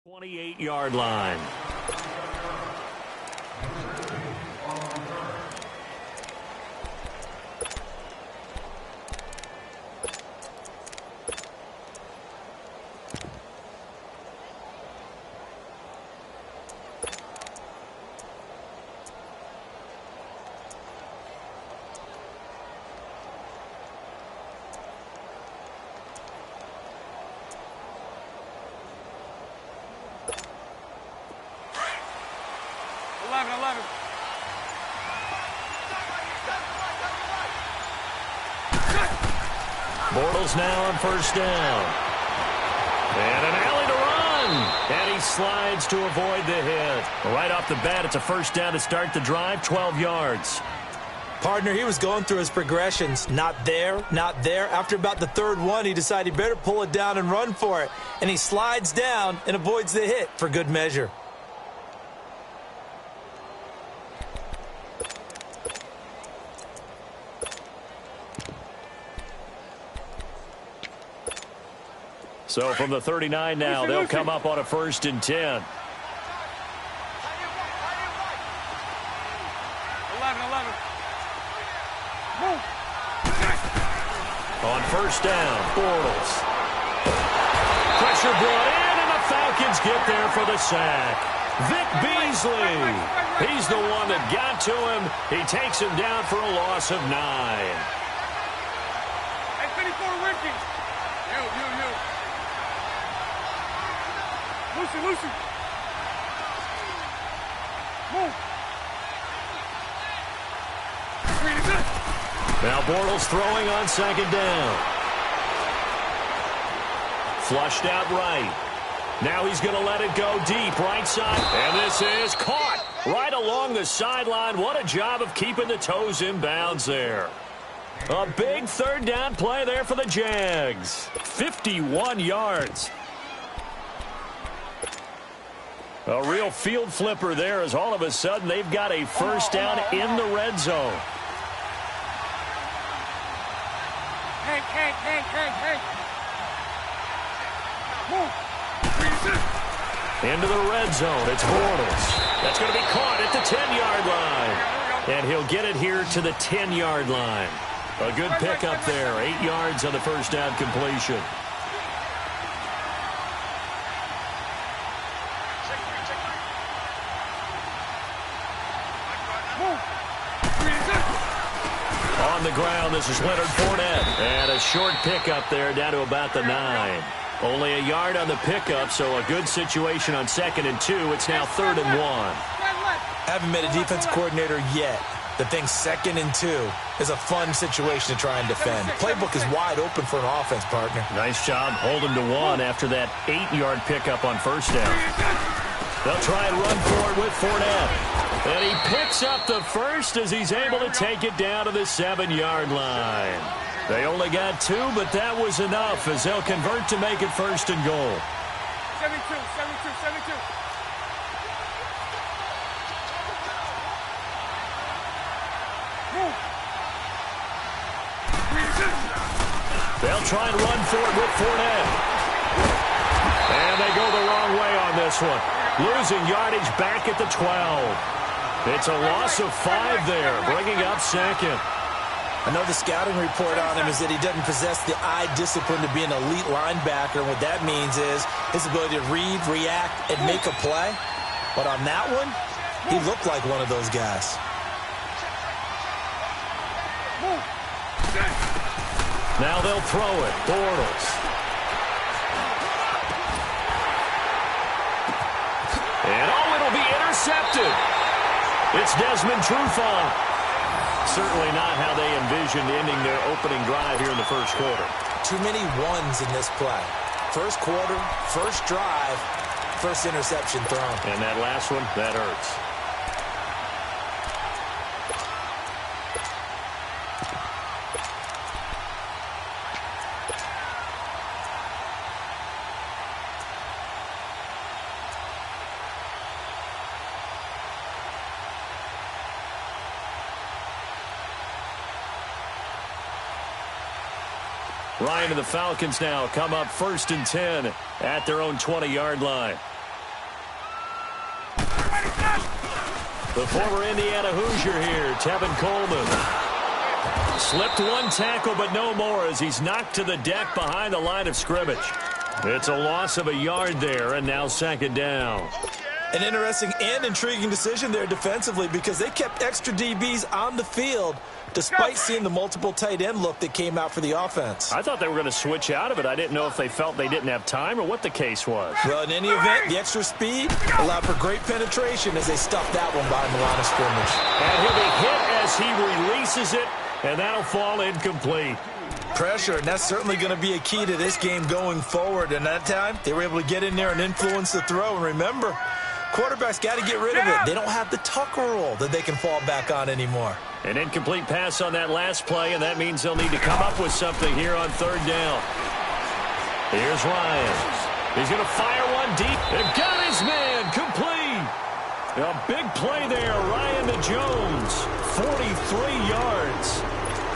28-yard line. Bortles now on first down. And an alley to run. And he slides to avoid the hit. Right off the bat, it's a first down to start the drive, 12 yards. Partner, he was going through his progressions. Not there, not there. After about the third one, he decided he better pull it down and run for it. And he slides down and avoids the hit for good measure. So from the 39 now, they'll come up on a 1st and 10. 11. Move. On first down, Bortles. Pressure brought in, and the Falcons get there for the sack. Vic Beasley. He's the one that got to him. He takes him down for a loss of 9. Hey, 54 Ricky. You. Lucy. Move. Now Bortles throwing on 2nd down. Flushed out right. Now he's going to let it go deep, right side. And this is caught right along the sideline. What a job of keeping the toes in bounds there. A big 3rd down play there for the Jags. 51 yards. A real field flipper there as all of a sudden they've got a first down in the red zone. Hey. Move. Into the red zone. It's Bortles. That's going to be caught at the 10-yard line. And he'll get it here to the 10-yard line. A good pickup there. 8 yards on the first down completion. On the ground, this is Leonard Fournette. And a short pickup there down to about the 9. Only a yard on the pickup, so a good situation on 2nd and 2. It's now 3rd and 1. Haven't met a defense coordinator yet that thinks 2nd and 2 is a fun situation to try and defend. Playbook is wide open for an offense, partner. Nice job holding to 1 after that 8-yard pickup on first down. They'll try and run for it with Fournette. And he picks up the first as he's able to take it down to the 7-yard line. They only got 2, but that was enough as they'll convert to make it 1st and goal. 72. They'll try and run for it with Fournette. And they go the wrong way on this one. Losing yardage back at the 12. It's a loss of 5 there, bringing up 2nd. I know the scouting report on him is that he doesn't possess the eye discipline to be an elite linebacker. And what that means is his ability to read, react, and make a play. But on that one, he looked like one of those guys. Now they'll throw it. Bortles. And it'll be intercepted. It's Desmond Trufant. Certainly not how they envisioned ending their opening drive here in the first quarter. Too many ones in this play. First quarter, first drive, first interception thrown. And that last one, that hurts. Ryan and the Falcons now come up 1st and 10 at their own 20-yard line. The former Indiana Hoosier here, Tevin Coleman. Slipped one tackle, but no more as he's knocked to the deck behind the line of scrimmage. It's a loss of a yard there, and now second down. An interesting and intriguing decision there defensively because they kept extra DBs on the field despite seeing the multiple tight end look that came out for the offense. I thought they were going to switch out of it. I didn't know if they felt they didn't have time or what the case was. Well, in any event, the extra speed allowed for great penetration as they stuffed that one behind the line of scrimmage. And he'll be hit as he releases it, and that'll fall incomplete. Pressure, and that's certainly going to be a key to this game going forward. And that time, they were able to get in there and influence the throw. And remember, quarterbacks got to get rid of it. They don't have the Tucker rule that they can fall back on anymore. An incomplete pass on that last play, and that means they'll need to come up with something here on third down. Here's Ryan. He's going to fire one deep. They've got his man complete. A big play there, Ryan to Jones. 43 yards.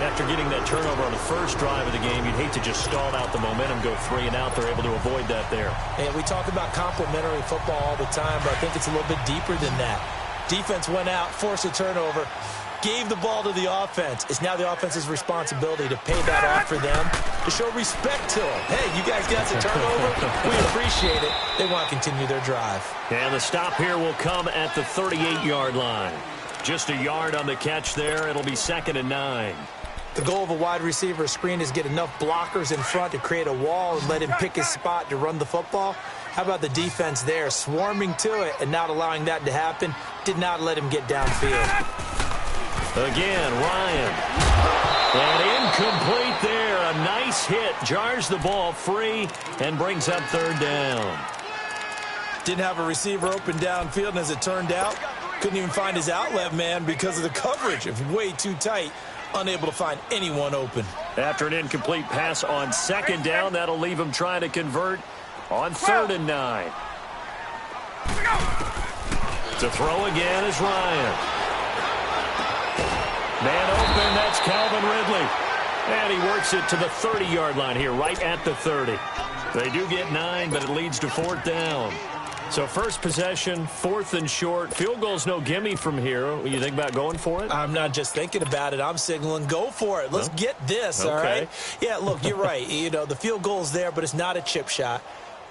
After getting that turnover on the first drive of the game, you'd hate to just stall out the momentum, go 3 and out. They're able to avoid that there. And we talk about complementary football all the time, but I think it's a little bit deeper than that. Defense went out, forced a turnover, gave the ball to the offense. It's now the offense's responsibility to pay that off for them, to show respect to them. Hey, you guys got the turnover. We appreciate it. They want to continue their drive. And the stop here will come at the 38-yard line. Just a yard on the catch there. It'll be 2nd and 9. The goal of a wide receiver screen is get enough blockers in front to create a wall and let him pick his spot to run the football. How about the defense there, swarming to it and not allowing that to happen? Did not let him get downfield. Again, Ryan. And incomplete there. A nice hit. Jars the ball free and brings up third down. Didn't have a receiver open downfield, and as it turned out, couldn't even find his outlet man because of the coverage. It was way too tight. Unable to find anyone open. After an incomplete pass on second down, that'll leave him trying to convert on 3rd and 9. To throw again is Ryan. Man open, that's Calvin Ridley. And he works it to the 30-yard line here, right at the 30. They do get 9, but it leads to 4th down. So first possession, 4th and short. Field goal's no gimme from here. You think about going for it? I'm not just thinking about it. I'm signaling go for it. Let's get this, all right? Yeah, look, you're right. You know, the field goal's there, but it's not a chip shot.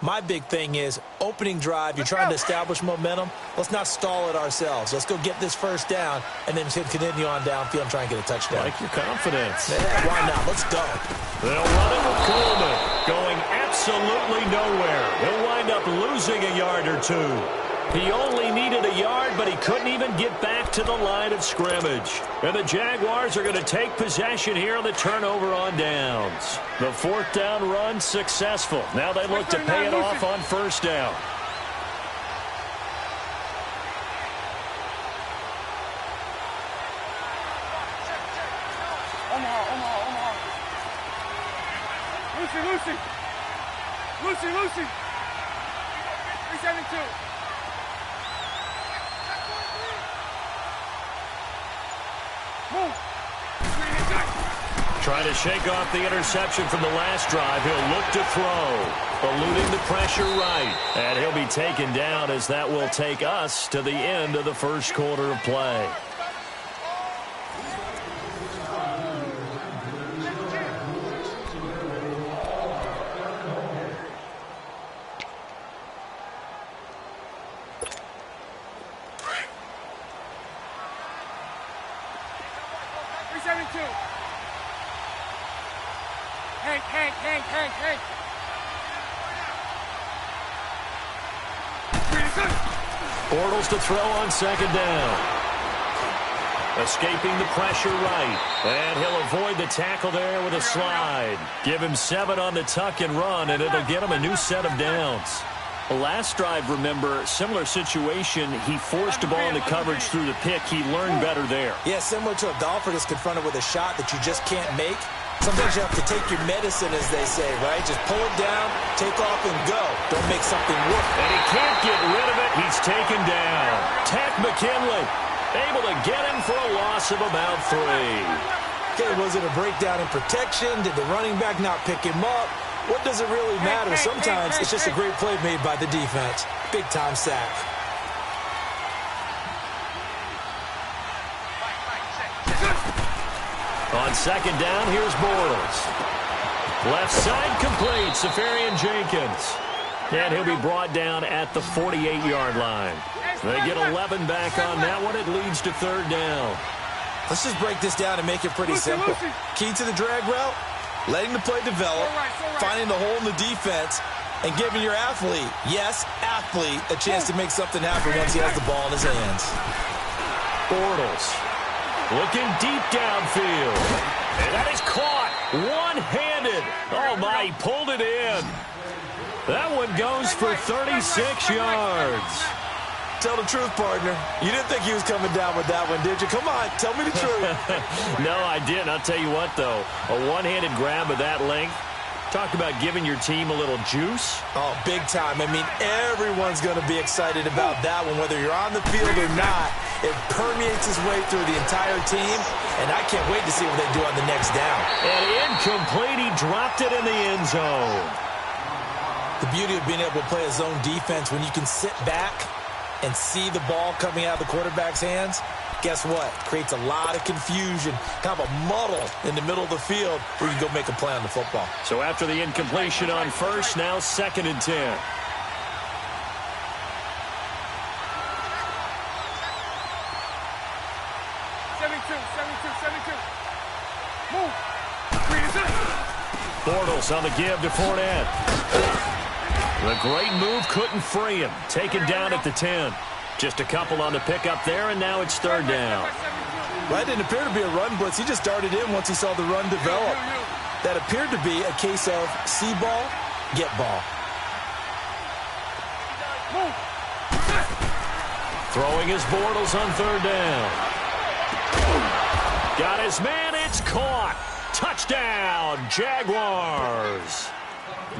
My big thing is opening drive. You're trying to establish momentum. Let's not stall it ourselves. Let's go get this first down and then continue on downfield and try and get a touchdown. Like your confidence. Yeah, why not? Let's go. They'll run it with Coleman, going absolutely nowhere. He'll wind up losing a yard or 2. He only needed a yard, but he couldn't even get back to the line of scrimmage. And the Jaguars are going to take possession here on the turnover on downs. The 4th down run successful. Now they look to pay it off on 1st down. Lucy. 372. Move. Trying to shake off the interception from the last drive. He'll look to throw. Eluding the pressure right. And he'll be taken down as that will take us to the end of the first quarter of play. Hank. Bortles to throw on 2nd down. Escaping the pressure right. And he'll avoid the tackle there with a slide. Give him 7 on the tuck and run, and it'll get him a new set of downs. The last drive, remember, similar situation. He forced a ball into coverage through the pick. He learned better there. Yeah, similar to a golfer that's confronted with a shot that you just can't make. Sometimes you have to take your medicine, as they say, right? Just pull it down, take off, and go. Don't make something work. And he can't get rid of it. He's taken down. Tack McKinley able to get him for a loss of about 3. Okay, was it a breakdown in protection? Did the running back not pick him up? What does it really matter? Sometimes it's just a great play made by the defense. Big-time sack. On second down, here's Bortles. Left side complete, Safarian Jenkins. And he'll be brought down at the 48-yard line. They get 11 back on that one. It leads to third down. Let's just break this down and make it pretty simple. Key to the drag route, letting the play develop, finding the hole in the defense, and giving your athlete, yes, athlete, a chance to make something happen once he has the ball in his hands. Bortles looking deep downfield. And that is caught one-handed. Oh, my, he pulled it in. That one goes for 36 yards. Tell the truth, partner. You didn't think he was coming down with that one, did you? Come on, tell me the truth. No, I didn't. I'll tell you what, though. A one-handed grab of that length. Talk about giving your team a little juice. Oh, big time. I mean, everyone's going to be excited about that one, whether you're on the field or not. It permeates its way through the entire team, and I can't wait to see what they do on the next down. And incomplete. He dropped it in the end zone. The beauty of being able to play a zone defense when you can sit back and see the ball coming out of the quarterback's hands, guess what? Creates a lot of confusion, kind of a muddle in the middle of the field where you can go make a play on the football. So after the incompletion on first, now 2nd and 10. Move. Bortles on the give to Fournette. The great move couldn't free him. Taken down at the 10. Just a couple on the pickup there, and now it's third down. That didn't appear to be a run blitz. He just darted in once he saw the run develop. That appeared to be a case of see ball, get ball. Throwing his Bortles on third down. Got his man, it's caught. Touchdown, Jaguars.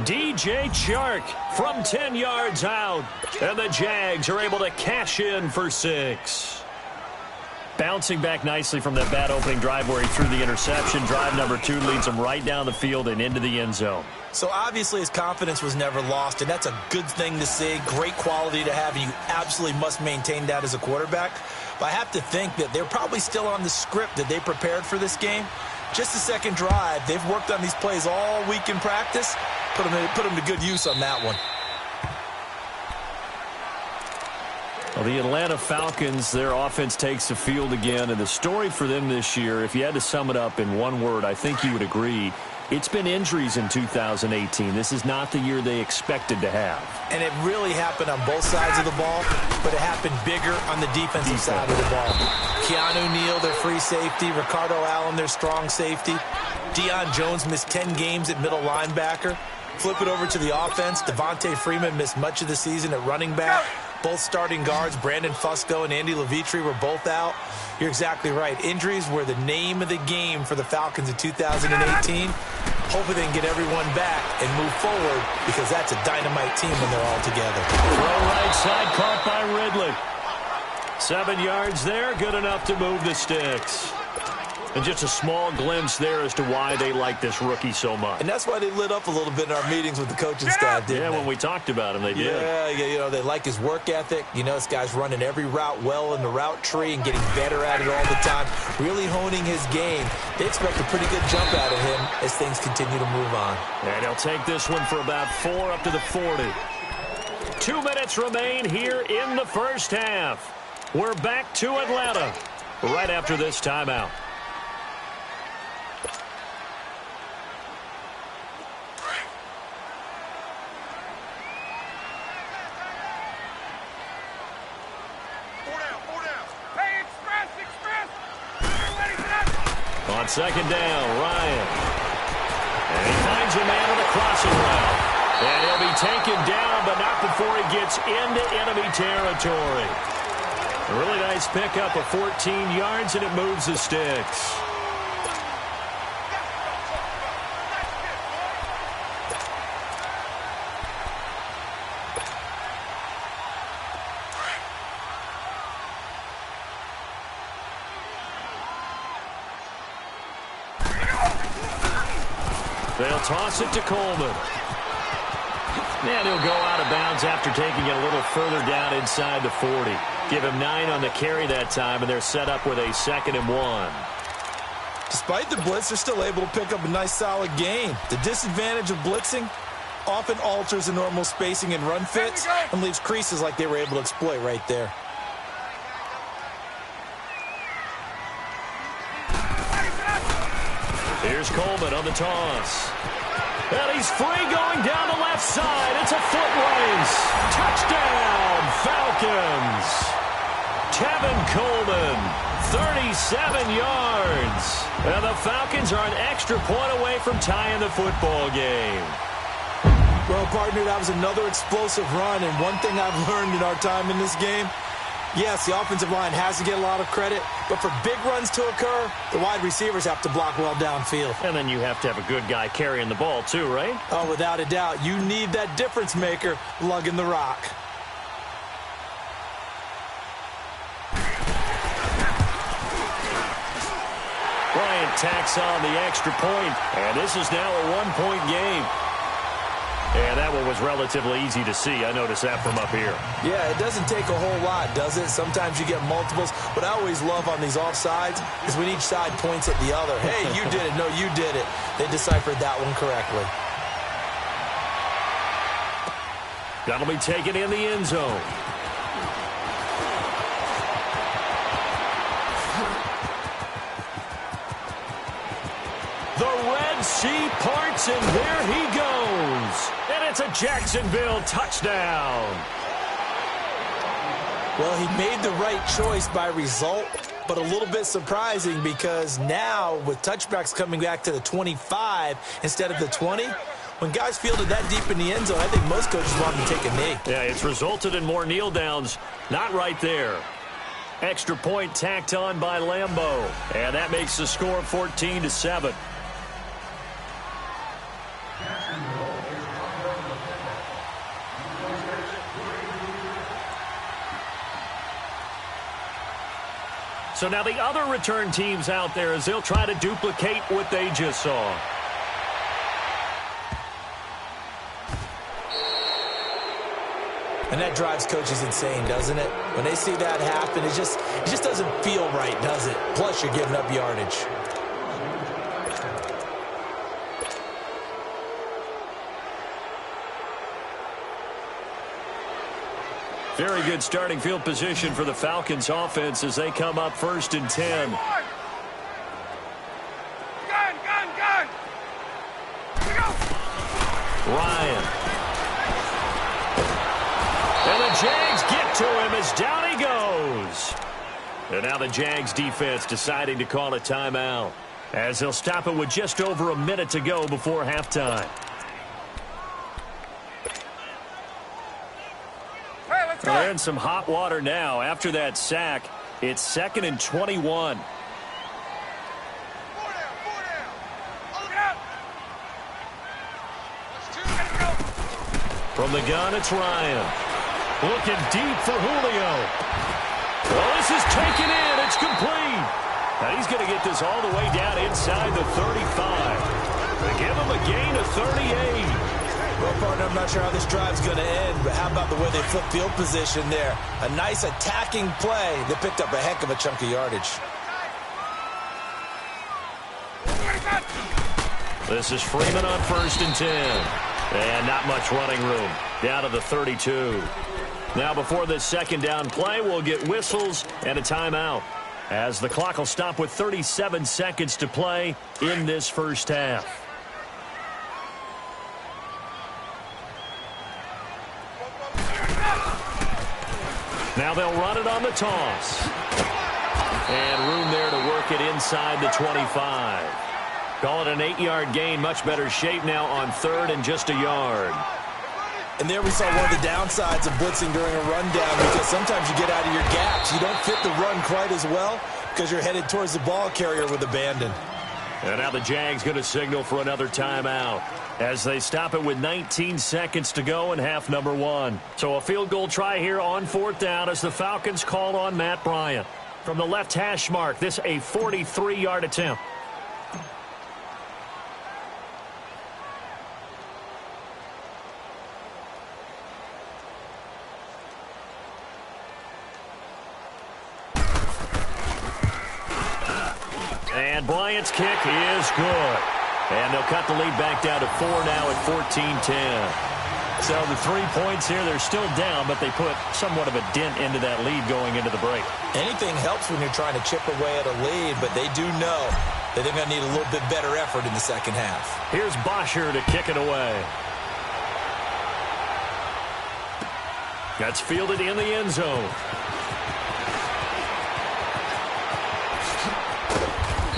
DJ Chark from 10 yards out. And the Jags are able to cash in for 6. Bouncing back nicely from that bad opening drive where he threw the interception. Drive number 2 leads him right down the field and into the end zone. So obviously his confidence was never lost, and that's a good thing to see. Great quality to have, and you absolutely must maintain that as a quarterback. But I have to think that they're probably still on the script that they prepared for this game. Just the second drive. They've worked on these plays all week in practice. Put them to good use on that one. Well, the Atlanta Falcons, their offense takes the field again, and the story for them this year, if you had to sum it up in one word, I think you would agree, it's been injuries in 2018. This is not the year they expected to have. And it really happened on both sides of the ball, but it happened bigger on the defensive side of the ball. Keanu Neal, their free safety. Ricardo Allen, their strong safety. Deion Jones missed 10 games at middle linebacker. Flip it over to the offense. Devontae Freeman missed much of the season at running back. Both starting guards, Brandon Fusco and Andy Levitre, were both out. You're exactly right. Injuries were the name of the game for the Falcons in 2018. Hopefully they can get everyone back and move forward, because that's a dynamite team when they're all together. Throw right side, caught by Ridley. 7 yards there, good enough to move the sticks. And just a small glimpse there as to why they like this rookie so much. And that's why they lit up a little bit in our meetings with the coaching staff, didn't they? When we talked about him, they did. Yeah, they like his work ethic. You know, this guy's running every route well in the route tree and getting better at it all the time, really honing his game. They expect a pretty good jump out of him as things continue to move on. And he'll take this one for about 4 up to the 40. 2 minutes remain here in the first half. We're back to Atlanta right after this timeout. On second down, Ryan. And he finds a man on the crossing route. And he'll be taken down, but not before he gets into enemy territory. A really nice pickup of 14 yards, and it moves the sticks. They'll toss it to Coleman. And he'll go out of bounds after taking it a little further down inside the 40. Give him 9 on the carry that time, and they're set up with a 2nd and 1. Despite the blitz, they're still able to pick up a nice, solid gain. The disadvantage of blitzing often alters the normal spacing and run fits and leaves creases like they were able to exploit right there. Here's Coleman on the toss. And he's free going down the left side. It's a foot race. Touchdown, Falcons. Tevin Coleman, 37 yards. And the Falcons are an extra point away from tying the football game. Well, partner, that was another explosive run. And one thing I've learned in our time in this game, yes, the offensive line has to get a lot of credit, but for big runs to occur, the wide receivers have to block well downfield. And then you have to have a good guy carrying the ball too, right? Oh, without a doubt. You need that difference maker lugging the rock. Bryant tacks on the extra point, and this is now a one-point game. And that one was relatively easy to see. I noticed that from up here. Yeah, it doesn't take a whole lot, does it? Sometimes you get multiples. What I always love on these offsides is when each side points at the other. Hey, you did it. No, you did it. They deciphered that one correctly. That'll be taken in the end zone. The Red Sea parts, and there he goes. And it's a Jacksonville touchdown. Well, he made the right choice by result, but a little bit surprising because now with touchbacks coming back to the 25 instead of the 20, when guys fielded that deep in the end zone, I think most coaches want them to take a knee. Yeah, it's resulted in more kneel downs. Not right there. Extra point tacked on by Lambeau. And that makes the score 14-7. So now the other return teams out there as they'll try to duplicate what they just saw. And that drives coaches insane, doesn't it? When they see that happen, it just doesn't feel right, does it? Plus, you're giving up yardage. Very good starting field position for the Falcons offense as they come up 1st and 10. Gun! Here we go! Ryan. And the Jags get to him as down he goes. And now the Jags defense deciding to call a timeout as they'll stop it with just over a minute to go before halftime. Well, they're in some hot water now. After that sack, it's 2nd and 21. From the gun, it's Ryan. Looking deep for Julio. Well, this is taken in. It's complete. Now he's going to get this all the way down inside the 35. They give him a gain of 38. Well, partner, I'm not sure how this drive's going to end, but how about the way they flip field position there? A nice attacking play that picked up a heck of a chunk of yardage. This is Freeman on 1st and 10. And not much running room. Down to the 32. Now before this second down play, we'll get whistles and a timeout, as the clock will stop with 37 seconds to play in this first half. Now they'll run it on the toss. And room there to work it inside the 25. Call it an 8-yard gain. Much better shape now on 3rd and just a yard. And there we saw one of the downsides of blitzing during a rundown, because sometimes you get out of your gaps. You don't fit the run quite as well because you're headed towards the ball carrier with abandon. And now the Jags going to signal for another timeout as they stop it with 19 seconds to go in half number 1. So a field goal try here on 4th down as the Falcons call on Matt Bryant. From the left hash mark, this a 43-yard attempt. And And Bryant's kick is good. And they'll cut the lead back down to 4 now at 14-10. So the 3 points here, they're still down, but they put somewhat of a dent into that lead going into the break. Anything helps when you're trying to chip away at a lead, but they do know that they're going to need a little bit better effort in the second half. Here's Bosher to kick it away. That's fielded in the end zone.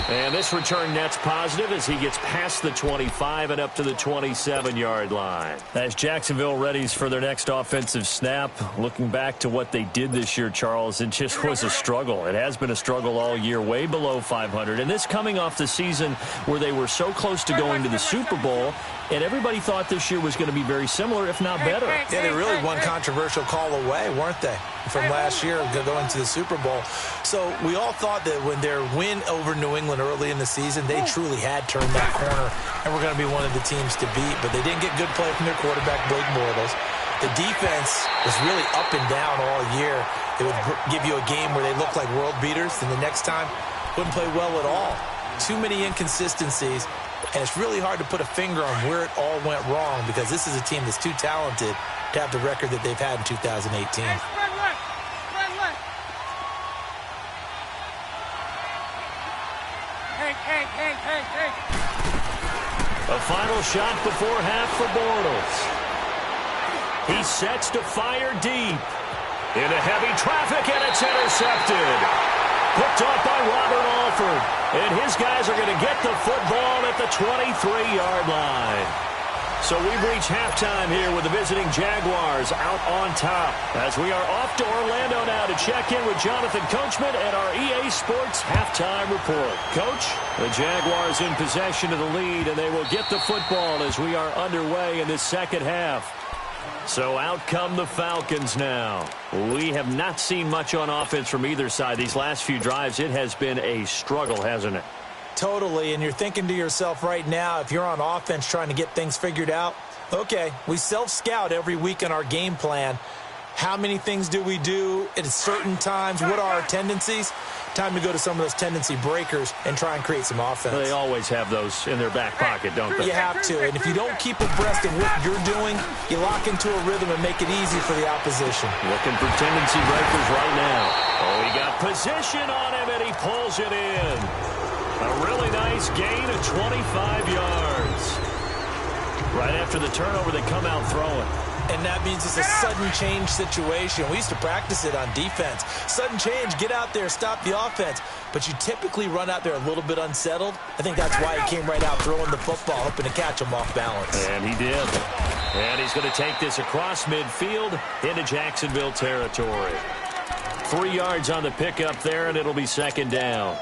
And this return net's positive as he gets past the 25 and up to the 27-yard line. As Jacksonville readies for their next offensive snap, looking back to what they did this year, Charles, it just was a struggle. It has been a struggle all year, way below 500. And this coming off the season where they were so close to going to the Super Bowl, and everybody thought this year was going to be very similar, if not better. Yeah, they really one controversial call away, weren't they, from last year going to the Super Bowl. So we all thought that when their win over New England early in the season, they truly had turned that corner and were going to be one of the teams to beat. But they didn't get good play from their quarterback, Blake Bortles. The defense was really up and down all year. It would give you a game where they looked like world beaters, and the next time wouldn't play well at all. Too many inconsistencies. And it's really hard to put a finger on where it all went wrong because this is a team that's too talented to have the record that they've had in 2018. A final shot before half for Bortles. He sets to fire deep. Into heavy traffic, and it's intercepted. Picked off by Robert Alford. And his guys are going to get the football at the 23-yard line. So we've reached halftime here with the visiting Jaguars out on top. As we are off to Orlando now to check in with Jonathan Coachman at our EA Sports Halftime Report. Coach, the Jaguars in possession of the lead, and they will get the football as we are underway in this second half. So out come the Falcons now. We have not seen much on offense from either side. These last few drives, it has been a struggle, hasn't it? Totally, and you're thinking to yourself right now, if you're on offense trying to get things figured out, okay, we self-scout every week in our game plan. How many things do we do at certain times? What are our tendencies? Time to go to some of those tendency breakers and try and create some offense. They always have those in their back pocket, don't they? You have to, and if you don't keep abreast of what you're doing, you lock into a rhythm and make it easy for the opposition. Looking for tendency breakers right now. Oh, he got position on him, and he pulls it in. A really nice gain of 25 yards. Right after the turnover, they come out throwing. And that means it's a sudden change situation. We used to practice it on defense. Sudden change, get out there, stop the offense. But you typically run out there a little bit unsettled. I think that's why he came right out throwing the football, hoping to catch him off balance. And he did. And he's going to take this across midfield into Jacksonville territory. 3 yards on the pickup there, and it'll be second down.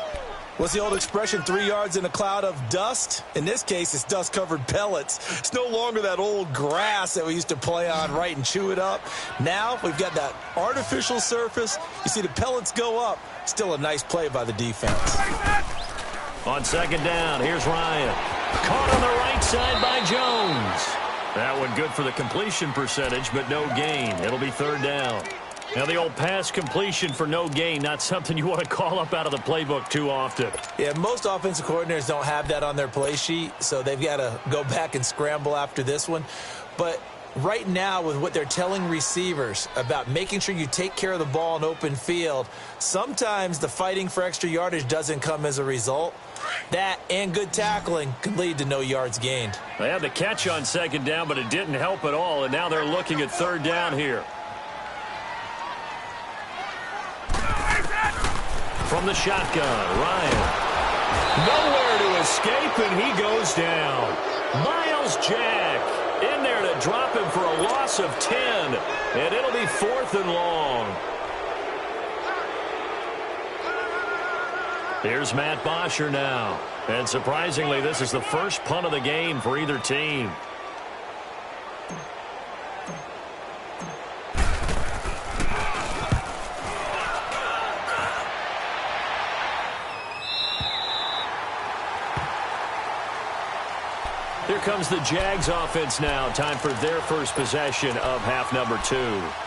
What's the old expression, 3 yards in a cloud of dust? In this case, it's dust-covered pellets. It's no longer that old grass that we used to play on, right, and chew it up. Now we've got that artificial surface. You see the pellets go up. Still a nice play by the defense. On second down, here's Ryan. Caught on the right side by Jones. That one good for the completion percentage, but no gain. It'll be third down. Now, the old pass completion for no gain, not something you want to call up out of the playbook too often. Yeah, most offensive coordinators don't have that on their play sheet, so they've got to go back and scramble after this one. But right now, with what they're telling receivers about making sure you take care of the ball in open field, sometimes the fighting for extra yardage doesn't come as a result. That and good tackling can lead to no yards gained. They had the catch on second down, but it didn't help at all, and now they're looking at third down here. From the shotgun, Ryan. Nowhere to escape, and he goes down. Miles Jack in there to drop him for a loss of 10, and it'll be 4th and long. Here's Matt Bosher now. And surprisingly, this is the first punt of the game for either team. Here comes the Jags offense now. Time for their first possession of half number 2.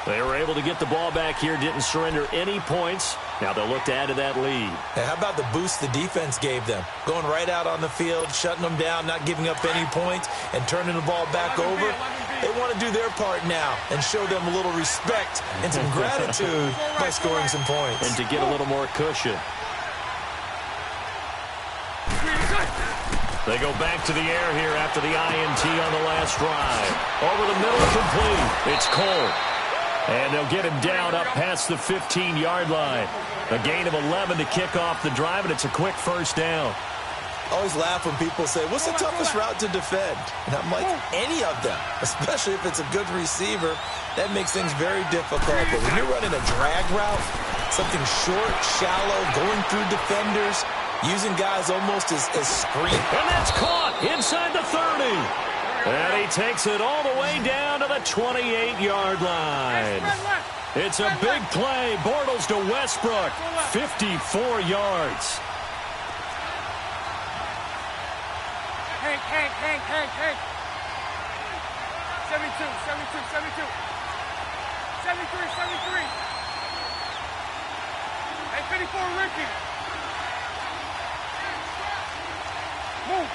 They were able to get the ball back here, didn't surrender any points. Now they'll look to add to that lead. Hey, how about the boost the defense gave them? Going right out on the field, shutting them down, not giving up any points, and turning the ball back over. They want to do their part now and show them a little respect and some gratitude by scoring some points. And to get a little more cushion. They go back to the air here after the INT on the last drive. Over the middle, complete. It's Cole. And they'll get him down up past the 15-yard line. A gain of 11 to kick off the drive, and it's a quick first down. I always laugh when people say, what's the toughest route to defend? And I'm like, any of them, especially if it's a good receiver. That makes things very difficult. But when you're running a drag route, something short, shallow, going through defenders, using guys almost as screen. And that's caught inside the 30. And he takes it all the way down to the 28-yard line. It's a big play. Bortles to Westbrook. 54 yards. Hank. 72. 73. Hey, 54, Ricky. Move.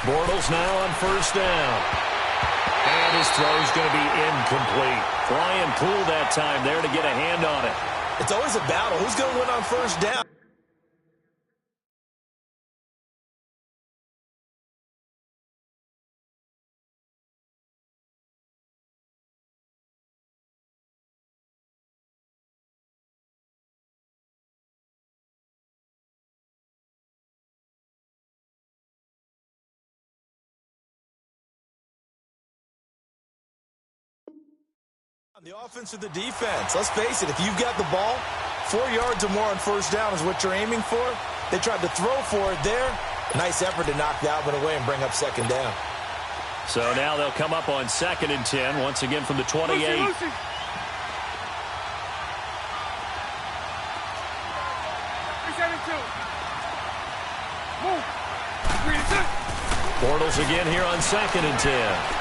Bortles now on first down. And his throw's going to be incomplete. Brian Poole that time there to get a hand on it. It's always a battle. Who's going to win on first down? The offense or the defense. Let's face it, if you've got the ball, 4 yards or more on first down is what you're aiming for. They tried to throw for it there. Nice effort to knock that one away and bring up second down. So now they'll come up on 2nd and 10, once again from the 28. Lucy. Move. Bortles again here on 2nd and 10.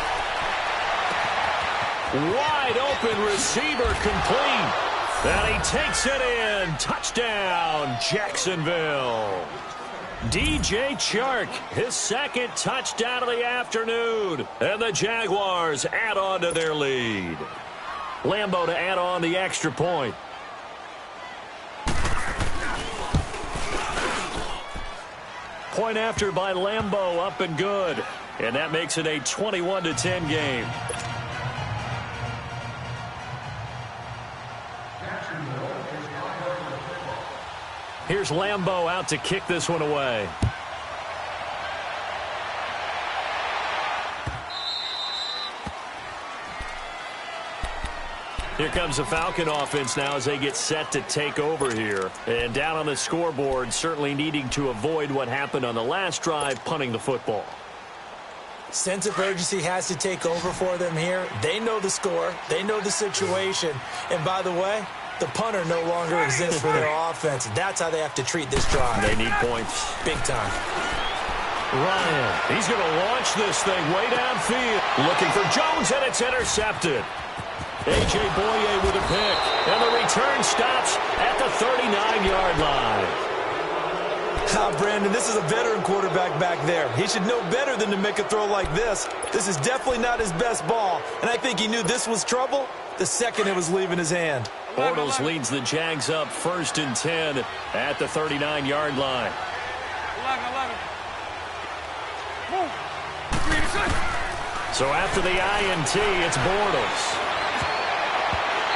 Wide open receiver complete. And he takes it in. Touchdown, Jacksonville. DJ Chark, his 2nd touchdown of the afternoon. And the Jaguars add on to their lead. Lambo to add on the extra point. Point after by Lambo, up and good. And that makes it a 21-10 game. Here's Lambo out to kick this one away. Here comes the Falcon offense now as they get set to take over here. And down on the scoreboard, certainly needing to avoid what happened on the last drive, punting the football. Sense of urgency has to take over for them here. They know the score. They know the situation. And by the way, the punter no longer exists for their offense. That's how they have to treat this drive. They need points. Big time. Ryan, he's going to launch this thing way downfield. Looking for Jones, and it's intercepted. A.J. Boye with a pick. And the return stops at the 39-yard line. Brandon, this is a veteran quarterback back there. He should know better than to make a throw like this. This is definitely not his best ball. And I think he knew this was trouble the second it was leaving his hand. Bortles leads the Jags up 1st and 10 at the 39-yard line. 11. Move. So after the INT, it's Bortles.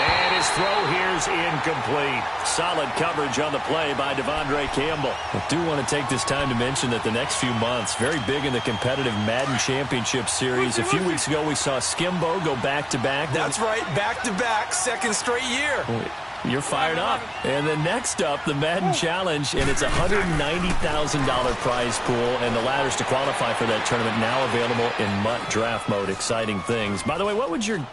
And his throw here's incomplete. Solid coverage on the play by Devondre Campbell. I do want to take this time to mention that the next few months, very big in the competitive Madden Championship Series. A few weeks ago, we saw Skimbo go back-to-back. That's right, back-to-back, 2nd straight year. You're fired up. And then next up, the Madden Challenge, and it's a $190,000 prize pool, and the ladders to qualify for that tournament now available in MUT draft mode. Exciting things. By the way, do you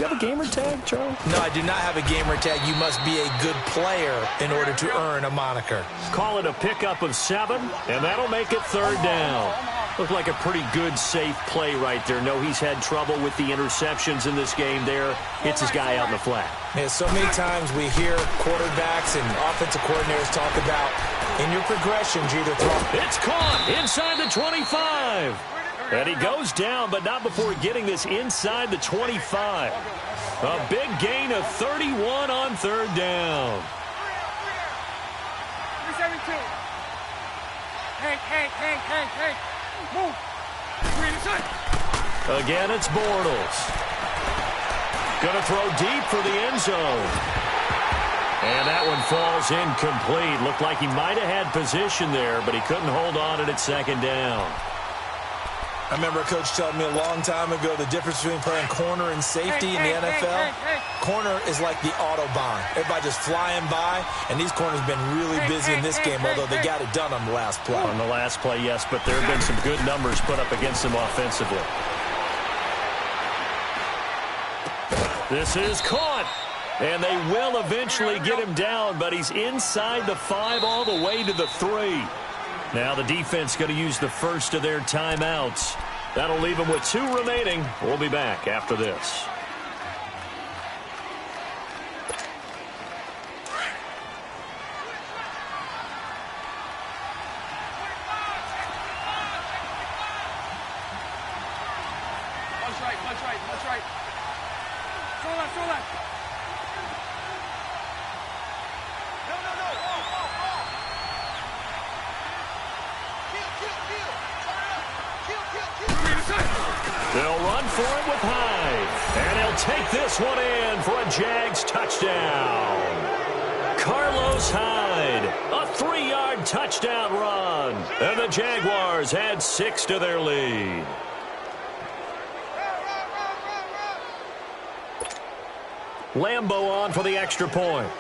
have a gamer tag, Charles? No, I do not have a gamer tag. You must be a good player in order to earn a moniker. Call it a pickup of 7, and that'll make it 3rd down. Looked like a pretty good, safe play right there. No, he's had trouble with the interceptions in this game there. Hits his guy out in the flat. Yeah, so many times we hear quarterbacks and offensive coordinators talk about in your progressions, you either throw. It's caught inside the 25. And he goes down, but not before getting this inside the 25. A big gain of 31 on 3rd down. 372. Hey. Move. Again, it's Bortles. Going to throw deep for the end zone. And that one falls incomplete. Looked like he might have had position there, but he couldn't hold on at 2nd down. I remember a coach telling me a long time ago the difference between playing corner and safety in the NFL. Corner is like the Autobahn. Everybody just flying by, and these corners have been really busy in this game, although they got it done on the last play. On the last play, yes, but there have been some good numbers put up against them offensively. This is caught, and they will eventually get him down, but he's inside the 5 all the way to the 3. Now the defense going to use the first of their timeouts. That'll leave them with 2 remaining. We'll be back after this. Much right. Show left. They'll run for it with Hyde. And he'll take this one in for a Jags touchdown. Carlos Hyde, a 3-yard touchdown run. And the Jaguars add 6 to their lead. Lambo on for the extra point.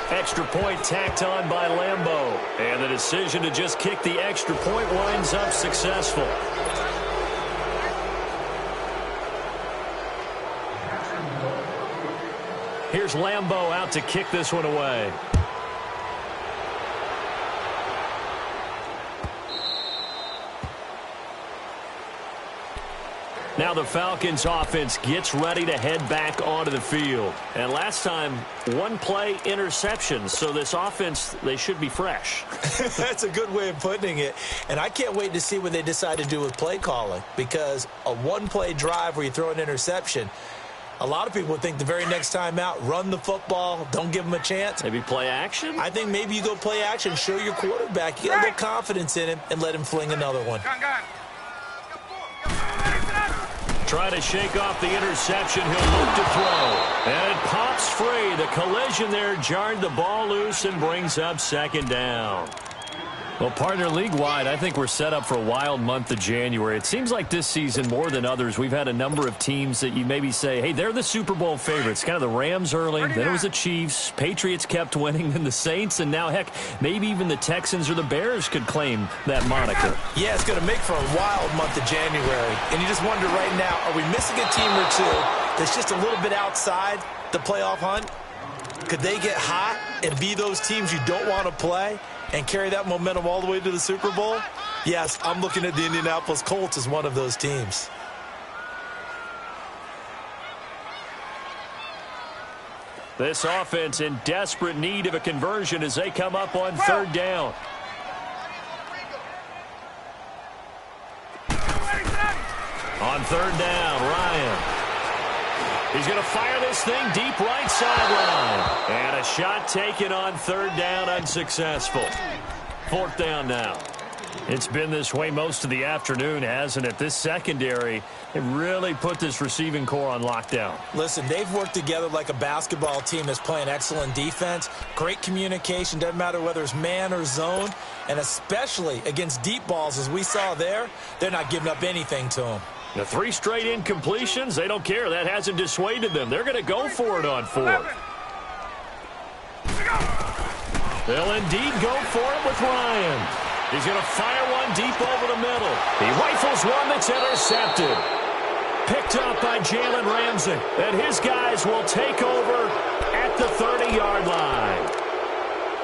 Extra point tacked on by Lambo. And the decision to just kick the extra point winds up successful. Here's Lambo out to kick this one away. Now the Falcons offense gets ready to head back onto the field. And last time, 1 play interception. So this offense, they should be fresh. That's a good way of putting it. And I can't wait to see what they decide to do with play calling. Because a 1-play drive where you throw an interception, a lot of people would think the very next time out, run the football, don't give them a chance. Maybe play action? I think maybe you go play action, show your quarterback, you get a little confidence in him, and let him fling another one. Trying to shake off the interception. He'll look to throw. And it pops free. The collision there jarred the ball loose and brings up 2nd down. Well, partner, league-wide, I think we're set up for a wild month of January. It seems like this season, more than others, we've had a number of teams that you maybe say, hey, they're the Super Bowl favorites. Kind of the Rams early, then it was the Chiefs. Patriots kept winning, then the Saints, and now, heck, maybe even the Texans or the Bears could claim that moniker. Yeah, it's going to make for a wild month of January. And you just wonder right now, are we missing a team or two that's just a little bit outside the playoff hunt? Could they get hot and be those teams you don't want to play and carry that momentum all the way to the Super Bowl? Yes, I'm looking at the Indianapolis Colts as one of those teams. This offense in desperate need of a conversion as they come up on 3rd down. On 3rd down, Ryan. He's going to fire this thing deep right sideline. And a shot taken on 3rd down, unsuccessful. 4th down now. It's been this way most of the afternoon, hasn't it? This secondary, they really put this receiving core on lockdown. Listen, they've worked together like a basketball team that's playing excellent defense. Great communication, doesn't matter whether it's man or zone. And especially against deep balls, as we saw there, they're not giving up anything to them. The 3 straight incompletions, they don't care. That hasn't dissuaded them. They're going to go for it on 4th. They'll indeed go for it with Ryan. He's going to fire one deep over the middle. He rifles one that's intercepted. Picked up by Jalen Ramsey. And his guys will take over at the 30-yard line.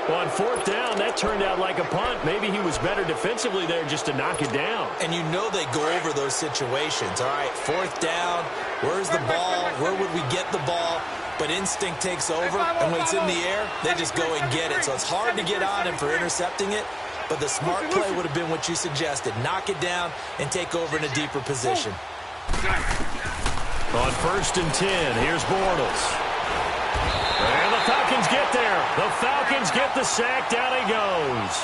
On 4th down, that turned out like a punt. Maybe he was better defensively there just to knock it down. And you know they go over those situations. All right, 4th down, where's the ball? Where would we get the ball? But instinct takes over, and when it's in the air, they just go and get it. So it's hard to get on him for intercepting it, but the smart play would have been what you suggested. Knock it down and take over in a deeper position. On 1st and 10, here's Bortles. And the Falcons get there. The Falcons get the sack. Down he goes.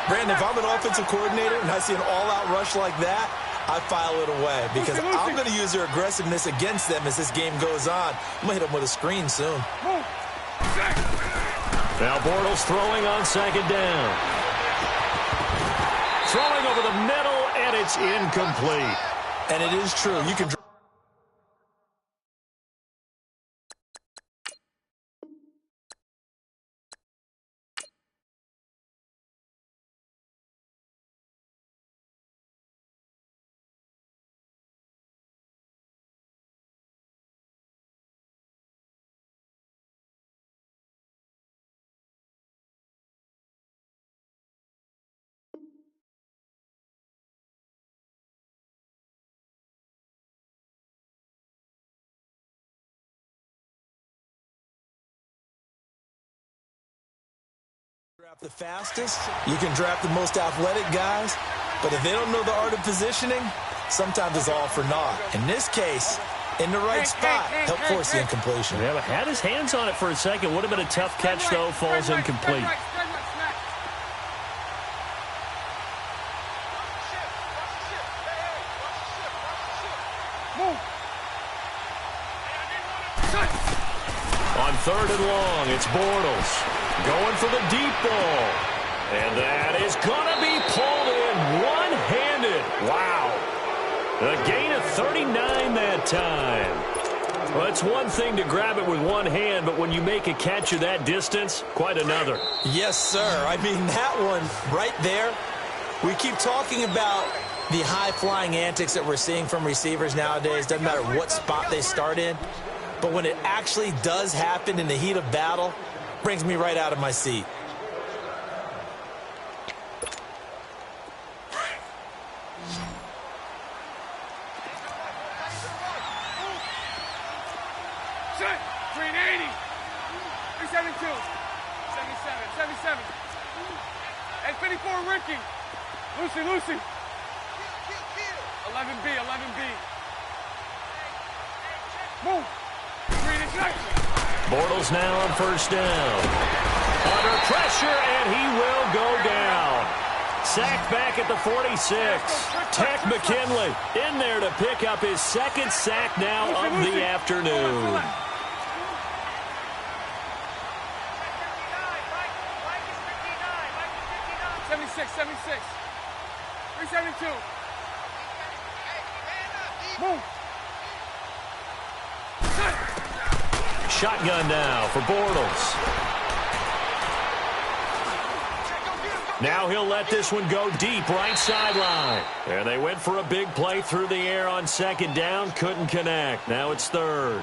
Brandon, if I'm an offensive coordinator and I see an all-out rush like that, I file it away because I'm going to use their aggressiveness against them as this game goes on. I'm going to hit them with a screen soon. Now Bortles throwing on 2nd down. Throwing over the middle, and it's incomplete. And it is true. You can draft the fastest, you can draft the most athletic guys, but if they don't know the art of positioning, sometimes it's all for naught. In this case, in the right spot, help force the incompletion. Yeah, but had his hands on it for a second. Would have been a tough catch, though. Falls incomplete. On 3rd and long, it's Bortles. Going for the deep ball. And that is going to be pulled in one-handed. Wow. A gain of 39 that time. Well, it's one thing to grab it with one hand, but when you make a catch of that distance, quite another. Yes, sir. I mean, that one right there, we keep talking about the high-flying antics that we're seeing from receivers nowadays. Doesn't matter what spot they start in. But when it actually does happen in the heat of battle, brings me right out of my seat. Set. 380. 372. 77. 77. And 54 Ricky. Lucy. 11B. 11B. Move. Bortles now on 1st down. Under pressure, and he will go down. Sacked back at the 46. Tech McKinley in there to pick up his 2nd sack now of the afternoon. '76. 372. Move. Shotgun now for Bortles. Now he'll let this one go deep, right sideline. And they went for a big play through the air on 2nd down. Couldn't connect. Now it's 3rd.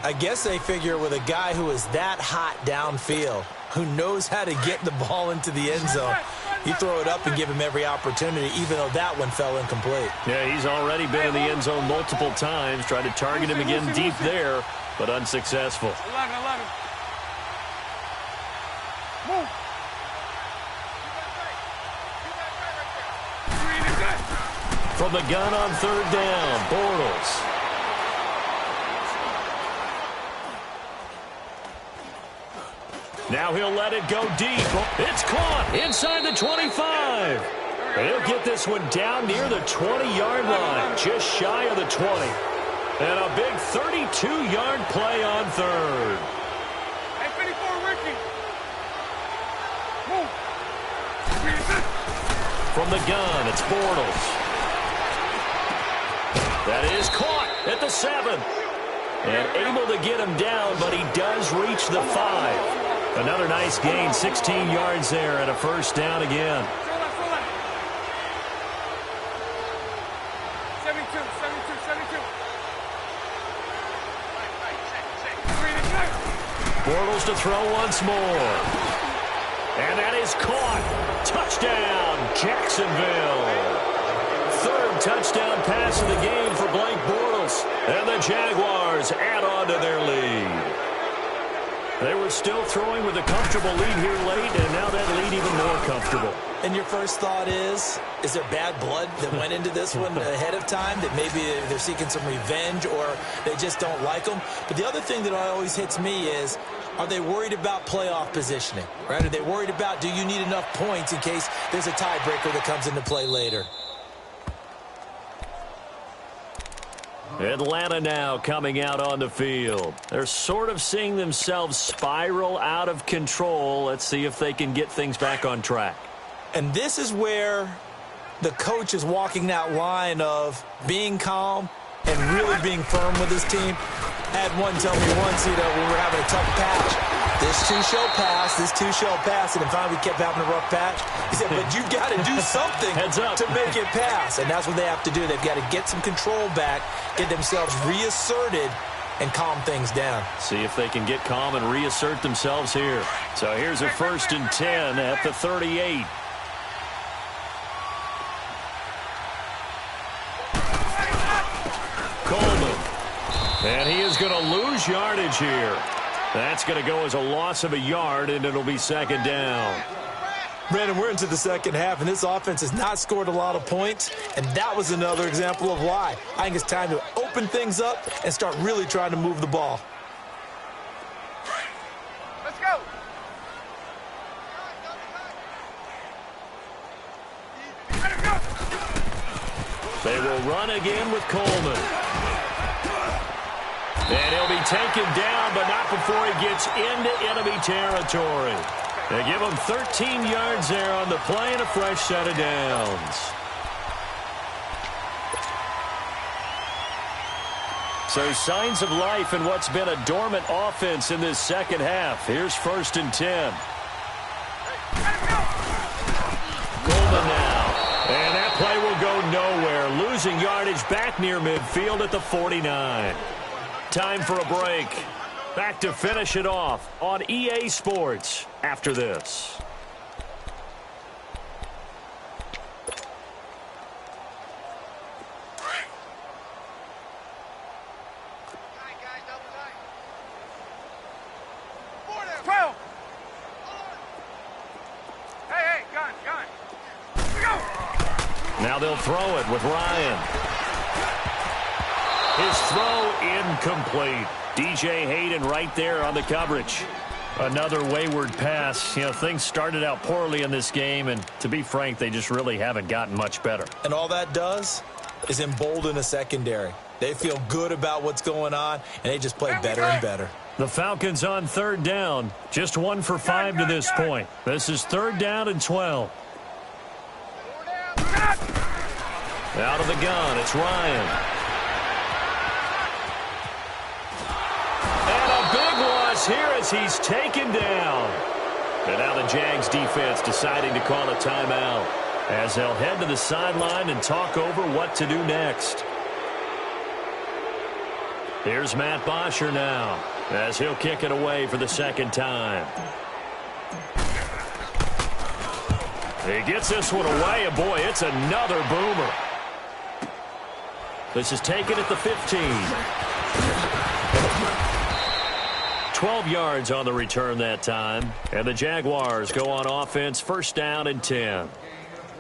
I guess they figure with a guy who is that hot downfield, who knows how to get the ball into the end zone, you throw it up and give him every opportunity, even though that one fell incomplete. Yeah, he's already been in the end zone multiple times. Tried to target him again deep there, but unsuccessful. 11. Move. From the gun on 3rd down, Bortles. Now he'll let it go deep. It's caught inside the 25. And he'll get this one down near the 20-yard line, just shy of the 20. And a big 32-yard play on 3rd. Hey, 54 Ricky. Move. From the gun, it's Bortles. That is caught at the 7. And able to get him down, but he does reach the 5. Another nice gain, 16 yards there and a first down again. 72. Bortles to throw once more. And that is caught. Touchdown, Jacksonville. Third touchdown pass of the game for Blake Bortles. And the Jaguars add on to their lead. They were still throwing with a comfortable lead here late, and now that lead even more comfortable. And your first thought is there bad blood that went into this one ahead of time, that maybe they're seeking some revenge or they just don't like them? But the other thing that always hits me is, are they worried about playoff positioning? Right? Are they worried about, do you need enough points in case there's a tiebreaker that comes into play later? Atlanta now coming out on the field. They're sort of seeing themselves spiral out of control. Let's see if they can get things back on track. And this is where the coach is walking that line of being calm and really being firm with his team. I had one tell me once, when we were having a tough patch, this too shall pass, this too shall pass, and then finally we kept having a rough patch. He said, but you've got to do something to make it pass, and that's what they have to do. They've got to get some control back, get themselves reasserted, and calm things down. See if they can get calm and reassert themselves here. So here's a 1st and 10 at the 38. Coleman. And he is going to lose yardage here. That's going to go as a loss of a yard, and it'll be 2nd down. Brandon, we're into the second half, and this offense has not scored a lot of points, and that was another example of why. I think it's time to open things up and start really trying to move the ball. Let's go. They will run again with Coleman. And he'll be taken down, but not before he gets into enemy territory. They give him 13 yards there on the play and a fresh set of downs. So signs of life in what's been a dormant offense in this second half. Here's 1st and 10. Coleman now. And that play will go nowhere. Losing yardage back near midfield at the 49. Time for a break. Back to finish it off on EA Sports after this. Now they'll throw it with Ryan. His throw incomplete. DJ Hayden right there on the coverage. Another wayward pass. Things started out poorly in this game, and to be frank, they just really haven't gotten much better. And all that does is embolden a secondary. They feel good about what's going on, and they just play better and better. The Falcons on 3rd down. Just 1 for 5 to this point. This is 3rd down and 12. Out of the gun, it's Ryan. And a big loss here as he's taken down. And now the Jags defense deciding to call a timeout as they'll head to the sideline and talk over what to do next. Here's Matt Bosher now as he'll kick it away for the 2nd time. He gets this one away, and boy, it's another boomer. This is taken at the 15. 12 yards on the return that time. And the Jaguars go on offense, 1st down and 10.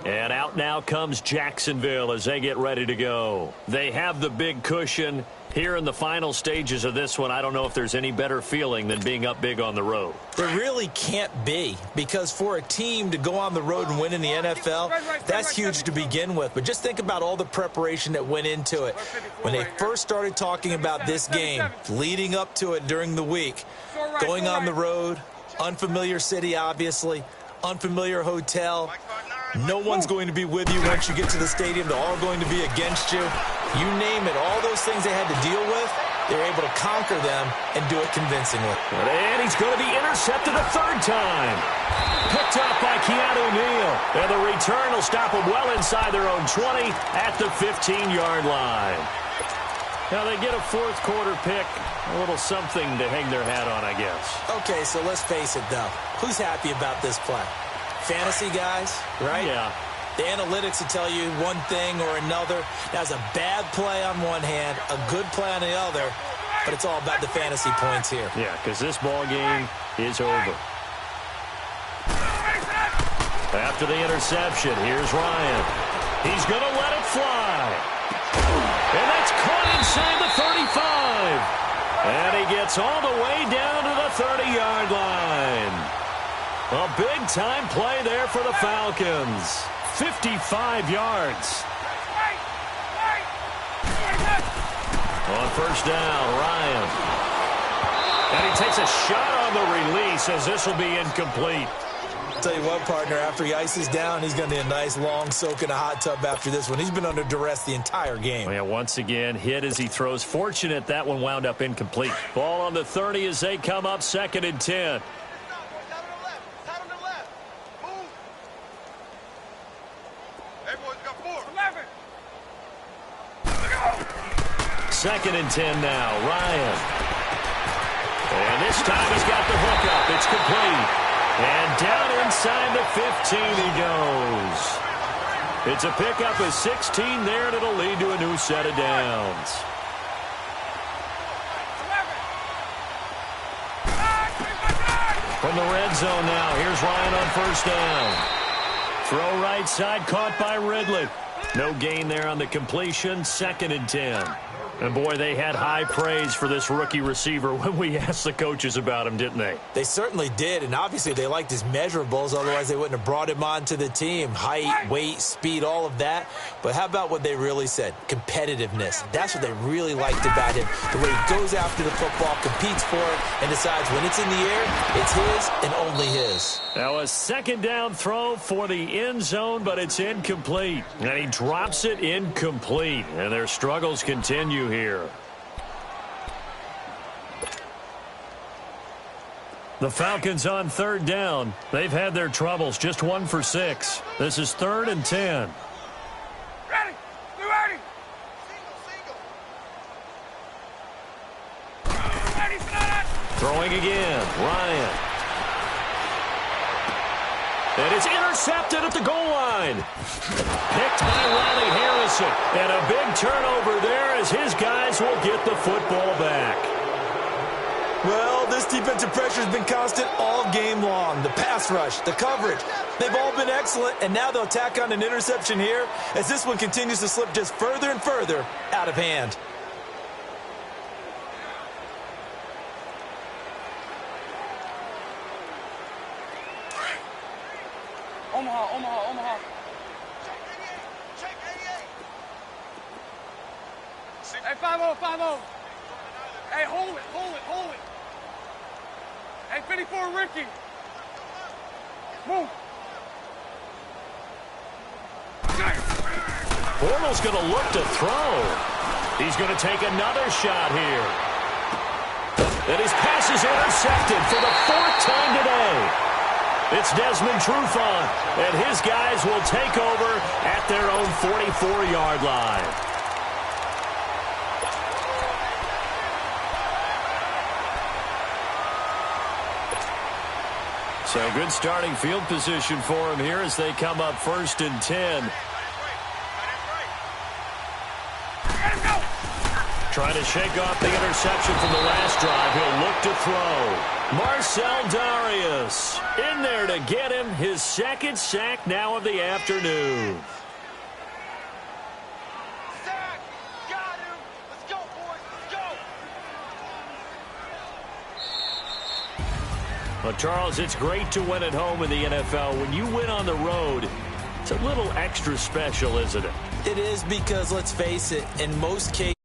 And out now comes Jacksonville as they get ready to go. They have the big cushion. Here in the final stages of this one, I don't know if there's any better feeling than being up big on the road. There really can't be, because for a team to go on the road and win in the NFL, that's huge to begin with. But just think about all the preparation that went into it. When they first started talking about this game, leading up to it during the week, going on the road, unfamiliar city, obviously, unfamiliar hotel. No one's going to be with you once you get to the stadium. They're all going to be against you. You name it, all those things they had to deal with, they were able to conquer them and do it convincingly. And he's going to be intercepted a third time. Picked up by Keanu Neal. And the return will stop them well inside their own 20 at the 15-yard line. Now they get a fourth quarter pick. A little something to hang their hat on, I guess. Okay, so let's face it, though. Who's happy about this play? Fantasy guys, right? Yeah. The analytics will tell you one thing or another. That's a bad play on one hand, a good play on the other, but it's all about the fantasy points here. Yeah, because this ball game is over. After the interception, here's Ryan. He's going to let it fly. And that's caught inside the 35. And he gets all the way down to the 30-yard line. A big-time play there for the Falcons. 55 yards. On first down, Ryan. And he takes a shot on the release as this will be incomplete. Tell you what, partner, after he ices down, he's going to need a nice long soak in a hot tub after this one. He's been under duress the entire game. Well, yeah, once again, hit as he throws. Fortunate that one wound up incomplete. Ball on the 30 as they come up 2nd and 10. Second and 10 now, Ryan. And this time he's got the hook up. It's complete. And down inside the 15 he goes. It's a pickup of 16 there, and it'll lead to a new set of downs. From the red zone now, here's Ryan on first down. Throw right side, caught by Ridley. No gain there on the completion, 2nd and 10. And, boy, they had high praise for this rookie receiver when we asked the coaches about him, didn't they? They certainly did, and obviously they liked his measurables. Otherwise, they wouldn't have brought him onto the team. Height, weight, speed, all of that. But how about what they really said? Competitiveness. That's what they really liked about him. The way he goes after the football, competes for it, and decides when it's in the air, it's his and only his. Now a 2nd down throw for the end zone, but it's incomplete. And he drops it incomplete. And their struggles continue here. The Falcons on 3rd down. They've had their troubles, just 1 for 6. This is 3rd and 10. Ready! We ready! Ready, Throwing again, Ryan. And it's intercepted at the goal line. Picked by Riley Harrison. And a big turnover there as his guys will get the football back. Well, this defensive pressure has been constant all game long. The pass rush, the coverage, they've all been excellent, and now they'll tack on an interception here as this one continues to slip just further and further out of hand. Omaha. Hey, 5-0. Hey, hold it. Hey, 54, Ricky. Move. Bortles going to look to throw. He's going to take another shot here. And his pass is intercepted for the 4th time today. It's Desmond Trufant, and his guys will take over at their own 44-yard line. So good starting field position for him here as they come up 1st and 10. Trying to shake off the interception from the last drive. He'll look to throw. Marcel Darius in there to get him his 2nd sack now of the afternoon. Sack. Got him. Let's go, boys. Let's go. Well, Charles, it's great to win at home in the NFL. When you win on the road, it's a little extra special, isn't it? It is because, let's face it, in most cases,